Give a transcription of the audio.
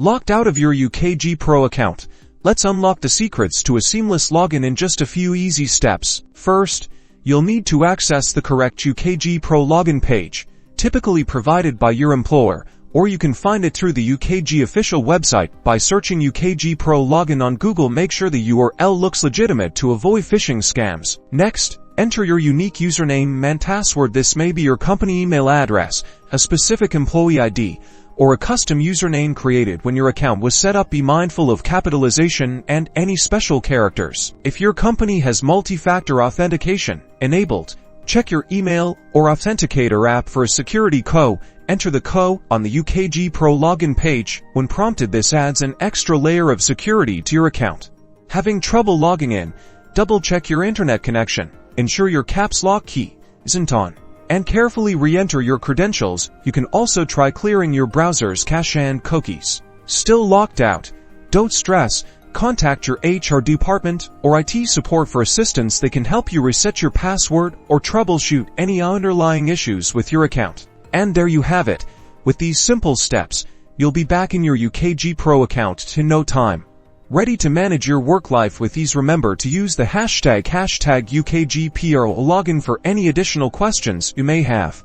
Locked out of your UKG Pro account? Let's unlock the secrets to a seamless login in just a few easy steps. First, you'll need to access the correct UKG Pro Login page, typically provided by your employer, or you can find it through the UKG official website by searching UKG Pro Login on Google. Make sure the URL looks legitimate to avoid phishing scams. Next, enter your unique username and password. This may be your company email address, a specific employee ID, or a custom username created when your account was set up. Be mindful of capitalization and any special characters. If your company has multi-factor authentication enabled, check your email or authenticator app for a security code. Enter the code on the UKG Pro Login page. When prompted, this adds an extra layer of security to your account. Having trouble logging in? Double-check your internet connection. Ensure your caps lock key isn't on, and carefully re-enter your credentials. You can also try clearing your browser's cache and cookies. Still locked out? Don't stress. Contact your HR department or IT support for assistance. They can help you reset your password or troubleshoot any underlying issues with your account. And there you have it. With these simple steps, you'll be back in your UKG Pro account in no time, ready to manage your work life with ease. Remember to use the hashtag UKG Pro Login for any additional questions you may have.